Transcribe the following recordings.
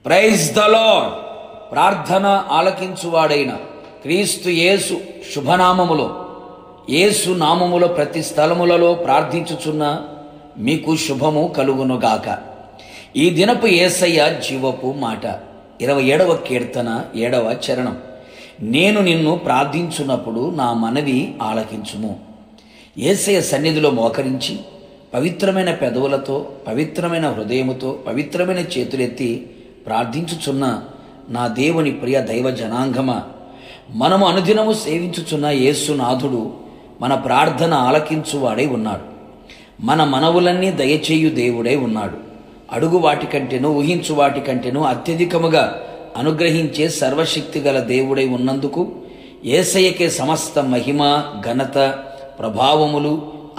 Praise the lord. ప్రార్థన ఆలకించువాడైన క్రీస్తు యేసు శుభనామములో, యేసు నామములో ప్రతి స్థలములలో ప్రార్థించుచున్న మీకు శుభము కలుగునుగాక. ఈ దినపు యేసయ్య జీవపు మాట. 27వ కీర్తన 7వ చరణం. నేను నిన్ను ప్రార్థించున్నప్పుడు నా మనవి ఆలకించుము. యేసయ్య సన్నిధిలో మోకరించి పవిత్రమైన పెదవులతో, పవిత్రమైన హృదయముతో, పవిత్రమైన చేతులెత్తి ప్రార్థించుచున్న నా దేవుని ప్రియ దైవ జనాంగమా, మనము అనుదినము సేవించుచున్న యేసునాథుడు మన ప్రార్థన ఆలకించువాడై ఉన్నాడు. మన మనవులన్నీ దయచేయు దేవుడై ఉన్నాడు. అడుగు వాటికంటేనూ ఊహించు వాటికంటేనూ అత్యధికముగా అనుగ్రహించే సర్వశక్తి గల దేవుడై ఉన్నందుకు యేసయ్యకే సమస్త మహిమ, ఘనత, ప్రభావములు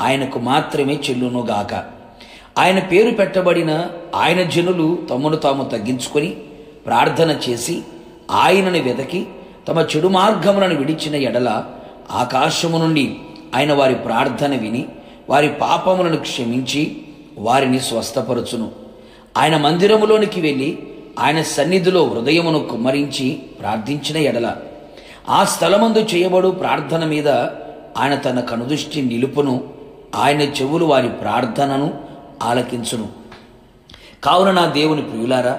ఆయనకు మాత్రమే చెల్లునుగాక. ఆయన పేరు పెట్టబడిన ఆయన జనులు తమను తాము తగ్గించుకొని ప్రార్థన చేసి ఆయనను వెదకి తమ చెడు మార్గములను విడిచిన ఎడల ఆకాశము నుండి ఆయన వారి ప్రార్థన విని వారి పాపములను క్షమించి వారిని స్వస్థపరచును. ఆయన మందిరములోనికి వెళ్ళి ఆయన సన్నిధిలో హృదయమును కుమ్మరించి ప్రార్థించిన ఎడల ఆ స్థలమందు చేయబడు ప్రార్థన మీద ఆయన తన కనుదృష్టి నిలుపును. ఆయన చెవులు వారి ప్రార్థనను ఆలకించును. కావున నా దేవుని ప్రియులారా,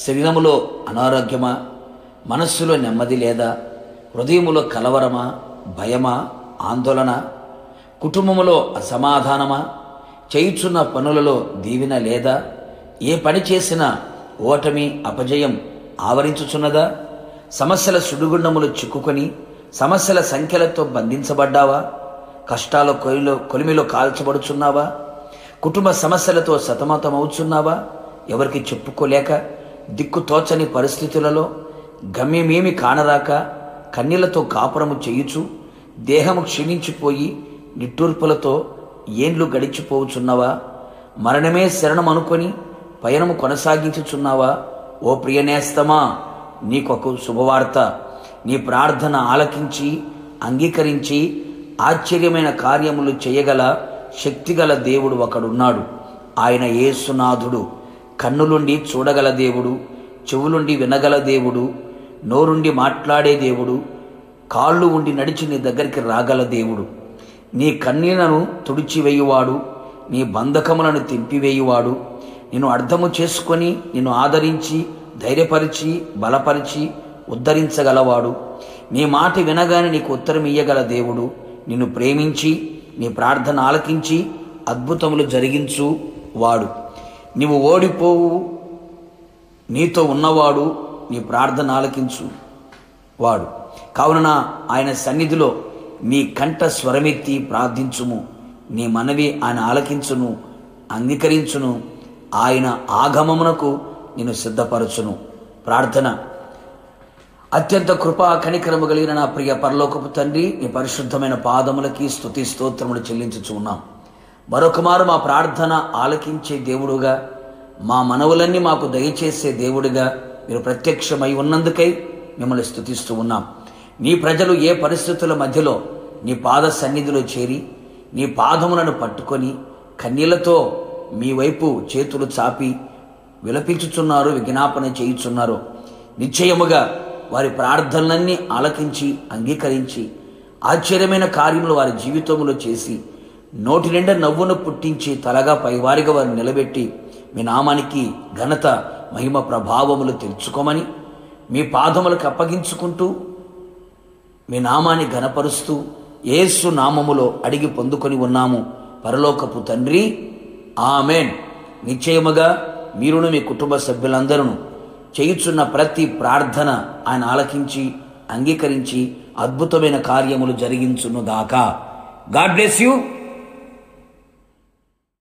శరీరములో అనారోగ్యమా, మనస్సులో నెమ్మది లేదా, హృదయములో కలవరమా, భయమా, ఆందోళన, కుటుంబములో అసమాధానమా, చేయుచున్న పనులలో దీవెన లేదా, ఏ పని చేసినా ఓటమి, అపజయం ఆవరించుచున్నదా, సమస్యల సుడిగుండములు చిక్కుకొని సమస్యల సంఖ్యలతో బంధించబడ్డావా, కష్టాల కొలిమిలో కాల్చబడుచున్నావా, కుటుంబ సమస్యలతో సతమతమవుచున్నావా, ఎవరికి చెప్పుకోలేక దిక్కు తోచని పరిస్థితులలో గమ్యమేమి కానరాక కన్నీళ్లతో కాపురము చేయుచు దేహము క్షీణించిపోయి నిట్టూర్పులతో ఏండ్లు గడిచిపోవుచున్నావా, మరణమే శరణం అనుకొని పయనము కొనసాగించుచున్నావా? ఓ ప్రియనేస్తమా, నీకొక శుభవార్త. నీ ప్రార్థన ఆలకించి అంగీకరించి ఆశ్చర్యమైన కార్యములు చేయగల శక్తిగల దేవుడు ఒకడున్నాడు. ఆయన యేసునాథుడు. కన్నులుండి చూడగల దేవుడు, చెవులుండి వినగల దేవుడు, నోరుండి మాట్లాడే దేవుడు, కాళ్ళు ఉండి నడిచి నీ దగ్గరికి రాగల దేవుడు. నీ కన్నీళ్లను తుడిచివేయువాడు, నీ బంధకములను తెంపివేయువాడు, నిన్ను అర్థము చేసుకొని నిన్ను ఆదరించి ధైర్యపరిచి బలపరిచి ఉద్ధరించగలవాడు. నీ మాట వినగానే నీకు ఉత్తరం ఇయ్యగల దేవుడు, నిన్ను ప్రేమించి నీ ప్రార్థన ఆలకించి అద్భుతములు జరిగించు వాడు. నీవు ఓడిపోవు, నీతో ఉన్నవాడు, నీ ప్రార్థన ఆలకించు వాడు. కావున ఆయన సన్నిధిలో నీ కంఠ స్వరమెత్తి ప్రార్థించుము. నీ మనవి ఆయన ఆలకించును, అంగీకరించును. ఆయన ఆగమమునకు నిన్ను సిద్ధపరచును. ప్రార్థన. అత్యంత కృపా కనికరము కలిగిన నా ప్రియ పరలోకపు తండ్రి, నీ పరిశుద్ధమైన పాదములకి స్తుతి స్తోత్రములు చెల్లించుచు ఉన్నాం. మరొకమారు మా ప్రార్థన ఆలకించే దేవుడుగా, మా మనవులన్నీ మాకు దయచేసే దేవుడిగా మీరు ప్రత్యక్షమై ఉన్నందుకై మిమ్మల్ని స్తుతిస్తూ ఉన్నాం. నీ ప్రజలు ఏ పరిస్థితుల మధ్యలో నీ పాద సన్నిధిలో చేరి నీ పాదములను పట్టుకొని కన్నీళ్లతో మీ వైపు చేతులు చాపి విలపించుచున్నారు, విజ్ఞాపన చేయుచున్నారు. నిశ్చయముగా వారి ప్రార్థనలన్నీ ఆలకించి అంగీకరించి ఆశ్చర్యమైన కార్యములు వారి జీవితంలో చేసి నోటి నిండా నవ్వును పుట్టించి తలగా పైవారిగా వారిని నిలబెట్టి మీ నామానికి ఘనత, మహిమ, ప్రభావములు తెలుసుకోమని మీ పాదములకు అప్పగించుకుంటూ మీ నామాన్ని ఘనపరుస్తూ యేసు నామములో అడిగి పొందుకొని ఉన్నాము పరలోకపు తండ్రి, ఆమెన్. నిశ్చయముగా మీరును మీ కుటుంబ సభ్యులందరూ చేయుచున్న ప్రతి ప్రార్థన ఆయన ఆలకించి అంగీకరించి అద్భుతమైన కార్యములు జరిగించునుగాక. God bless you.